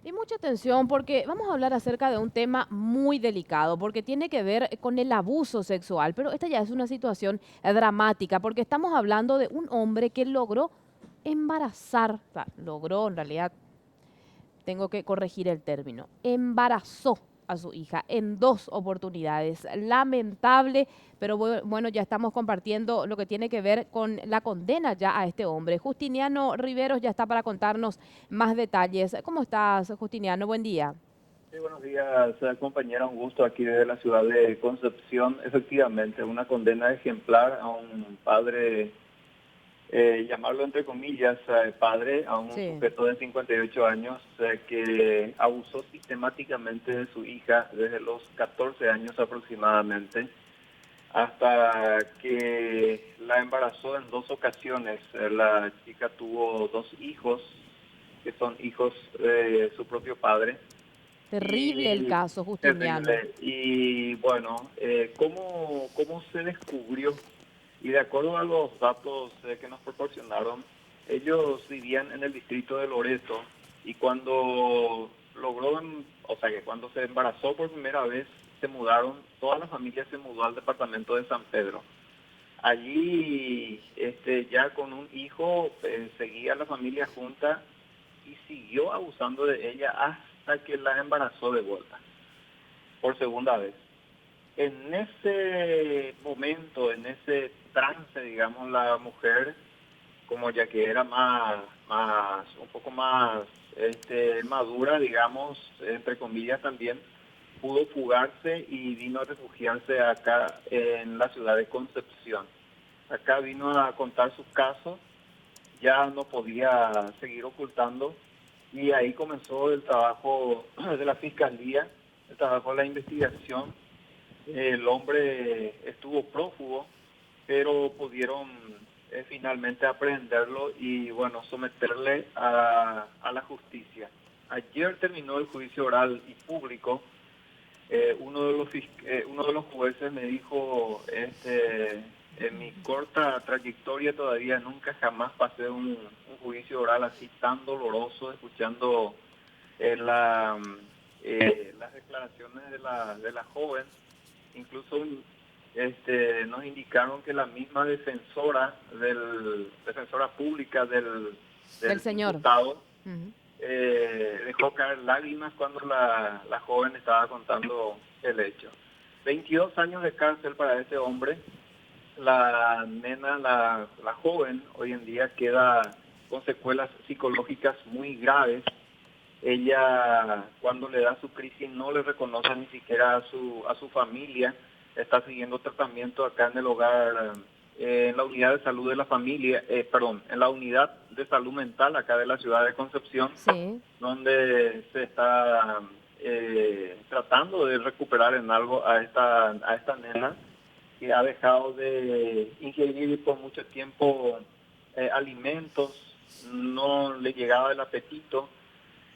Y mucha atención porque vamos a hablar acerca de un tema muy delicado, porque tiene que ver con el abuso sexual, pero esta ya es una situación dramática, porque estamos hablando de un hombre que logró embarazar, o sea, logró en realidad, tengo que corregir el término, embarazó a su hija en dos oportunidades. Lamentable, pero bueno, ya estamos compartiendo lo que tiene que ver con la condena ya a este hombre. Justiniano Riveros ya está para contarnos más detalles. ¿Cómo estás, Justiniano? Buen día. Sí, buenos días, compañera. Un gusto aquí desde la ciudad de Concepción. Efectivamente, una condena ejemplar a un padre, llamarlo entre comillas, padre, a un Sí, sujeto de 58 años que abusó sistemáticamente de su hija desde los 14 años aproximadamente, hasta que la embarazó en dos ocasiones. La chica tuvo dos hijos, que son hijos de su propio padre. terrible el Y caso, Justiniano. terrible. Y bueno, ¿cómo se descubrió? Y de acuerdo a los datos que nos proporcionaron, ellos vivían en el distrito de Loreto y cuando o sea, que cuando se embarazó por primera vez, se mudaron, toda la familia se mudó al departamento de San Pedro. Allí, ya con un hijo, seguía la familia junta y siguió abusando de ella hasta que la embarazó de vuelta, por segunda vez. En ese momento, en ese trance, digamos, la mujer, como ya que era un poco más madura, digamos, entre comillas también, pudo fugarse y vino a refugiarse acá en la ciudad de Concepción. Acá vino a contar sus casos, ya no podía seguir ocultando y ahí comenzó el trabajo de la fiscalía, el trabajo de la investigación. El hombre estuvo prófugo, pero pudieron finalmente aprehenderlo y bueno, someterle a la justicia. Ayer terminó el juicio oral y público. Uno de los jueces me dijo, en mi corta trayectoria todavía nunca jamás pasé un juicio oral así tan doloroso, escuchando las declaraciones de la joven. Incluso nos indicaron que la misma defensora pública Del del señor. imputado Ujú. dejó caer lágrimas cuando la joven estaba contando el hecho. 22 años de cárcel para ese hombre. La nena, la joven, hoy en día queda con secuelas psicológicas muy graves. Ella, cuando le da su crisis, no le reconoce ni siquiera a su familia. Está siguiendo tratamiento acá en el hogar, en la unidad de salud de la familia, perdón, en la unidad de salud mental acá de la ciudad de Concepción, Sí. donde se está tratando de recuperar en algo a esta nena que ha dejado de ingerir por mucho tiempo alimentos, no le llegaba el apetito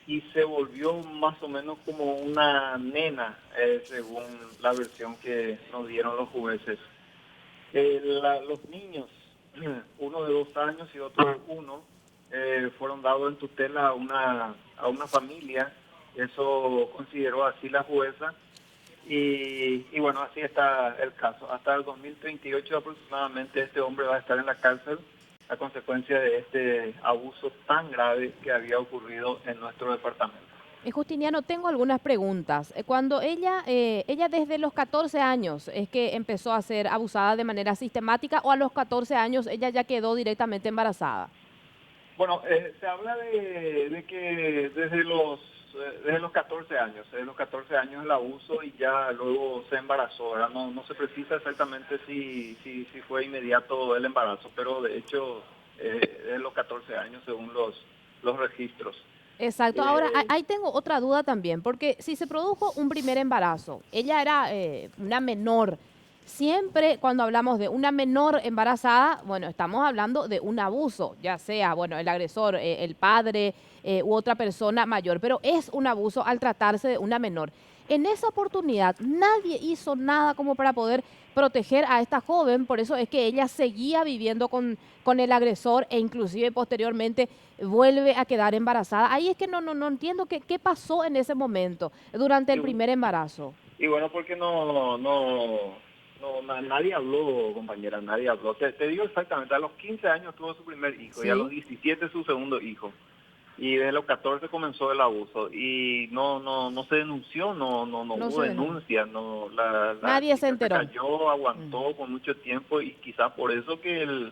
y se volvió más o menos como una nena, según la versión que nos dieron los jueces. Los niños, uno de 2 años y otro de 1, fueron dados en tutela a una familia, eso consideró así la jueza, y bueno, así está el caso. Hasta el 2038 aproximadamente este hombre va a estar en la cárcel a consecuencia de este abuso tan grave que había ocurrido en nuestro departamento. Justiniano, tengo algunas preguntas. Cuando ella desde los 14 años es que empezó a ser abusada de manera sistemática o a los 14 años ella ya quedó directamente embarazada. Bueno, se habla de que desde los 14 años, desde los 14 años el abuso y ya luego se embarazó, ¿verdad? No, no se precisa exactamente si fue inmediato el embarazo, pero de hecho desde los 14 años según los registros. Exacto. Ahora, Eh, ahí tengo otra duda también, porque si se produjo un primer embarazo, ella era una menor. Siempre cuando hablamos de una menor embarazada, bueno, estamos hablando de un abuso, ya sea, bueno, el agresor, el padre u otra persona mayor, pero es un abuso al tratarse de una menor. En esa oportunidad nadie hizo nada como para poder proteger a esta joven, por eso es que ella seguía viviendo con el agresor e inclusive posteriormente vuelve a quedar embarazada. Ahí es que no entiendo qué pasó en ese momento, durante Y, el primer embarazo. y bueno, porque nadie habló, compañera, nadie habló. Te digo exactamente, a los 15 años tuvo su primer hijo y a los Sí, 17 su segundo hijo. Y desde los 14 comenzó el abuso y no se denunció, no no hubo se denunció. denuncia, no, la Nadie se chica se enteró. cayó, Mm. aguantó por mucho tiempo y quizás por eso que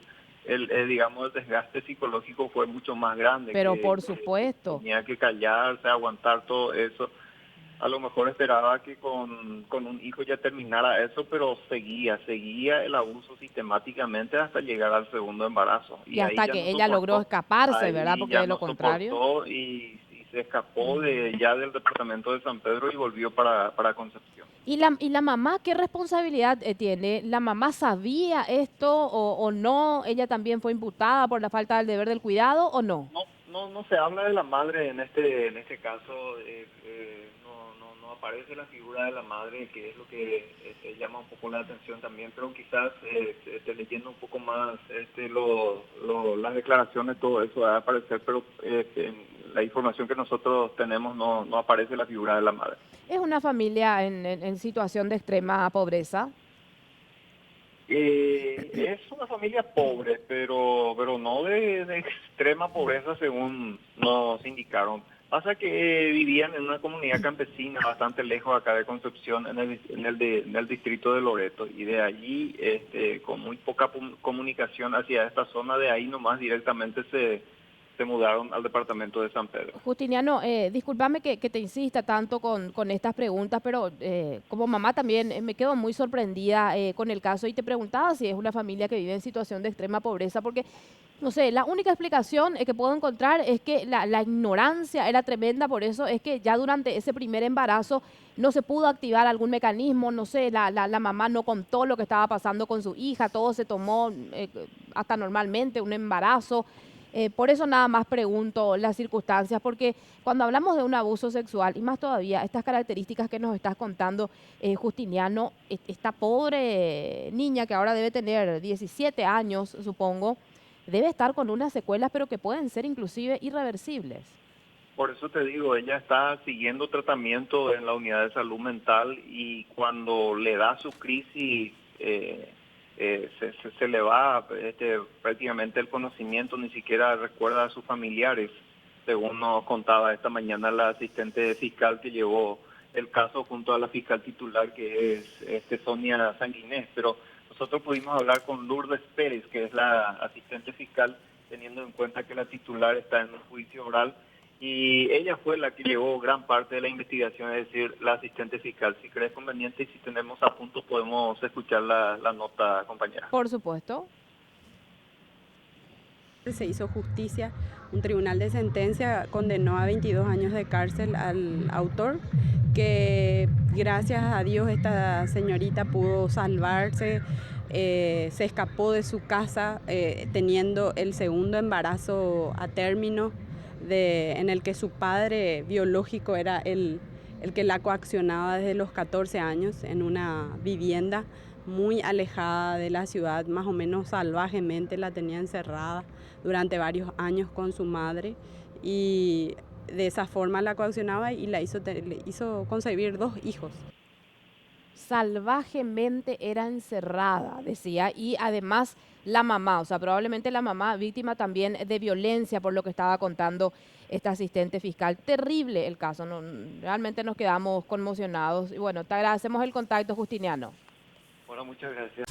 digamos, el desgaste psicológico fue mucho más grande, Pero por que supuesto. tenía que callarse, aguantar todo eso. A lo mejor esperaba que con un hijo ya terminara eso, pero seguía el abuso sistemáticamente hasta llegar al segundo embarazo. Y Y hasta que ella logró escaparse, ¿verdad? Porque de lo no contrario. soportó y se escapó Mm. ya del departamento de San Pedro y volvió para Concepción. ¿Y la mamá qué responsabilidad tiene? ¿La mamá sabía esto o no? ¿Ella también fue imputada por la falta del deber del cuidado o no? No se habla de la madre en este caso, no aparece la figura de la madre, que es lo que llama un poco la atención también, pero quizás leyendo un poco más las declaraciones, todo eso va a aparecer, pero en la información que nosotros tenemos no aparece la figura de la madre. ¿Es una familia en situación de extrema pobreza? Es una familia pobre, pero no de extrema pobreza según nos indicaron. Pasa que vivían en una comunidad campesina bastante lejos acá de Concepción, en el distrito de Loreto, y de allí, con muy poca comunicación hacia esta zona, de ahí nomás directamente se mudaron al departamento de San Pedro. Justiniano, discúlpame que te insista tanto con estas preguntas, pero como mamá también me quedo muy sorprendida con el caso y te preguntaba si es una familia que vive en situación de extrema pobreza, porque, no sé, la única explicación que puedo encontrar es que la ignorancia era tremenda, por eso es que ya durante ese primer embarazo no se pudo activar algún mecanismo, no sé, la mamá no contó lo que estaba pasando con su hija, todo se tomó hasta normalmente, un embarazo. Por eso nada más pregunto las circunstancias, porque cuando hablamos de un abuso sexual, y más todavía, estas características que nos estás contando, Justiniano, esta pobre niña que ahora debe tener 17 años, supongo, debe estar con unas secuelas, pero que pueden ser inclusive irreversibles. Por eso te digo, ella está siguiendo tratamiento en la unidad de salud mental y cuando le da su crisis se le va prácticamente el conocimiento, ni siquiera recuerda a sus familiares, según nos contaba esta mañana la asistente fiscal que llevó el caso junto a la fiscal titular, que es Sonia Sanguinés. Pero nosotros pudimos hablar con Lourdes Pérez, que es la asistente fiscal, teniendo en cuenta que la titular está en un juicio oral, y ella fue la que llevó gran parte de la investigación, es decir, la asistente fiscal. Si crees conveniente y si tenemos a punto, podemos escuchar la nota, compañera. Por supuesto. Se hizo justicia, un tribunal de sentencia condenó a 22 años de cárcel al autor, que gracias a Dios esta señorita pudo salvarse, se escapó de su casa teniendo el segundo embarazo a término, en el que su padre biológico era el que la coaccionaba desde los 14 años en una vivienda muy alejada de la ciudad, más o menos salvajemente la tenía encerrada durante varios años con su madre y de esa forma la coaccionaba y le hizo concebir 2 hijos. Salvajemente era encerrada, decía, y además la mamá, o sea, probablemente la mamá víctima también de violencia por lo que estaba contando esta asistente fiscal. Terrible el caso, realmente nos quedamos conmocionados y bueno, te agradecemos el contacto, Justiniano. Bueno, muchas gracias.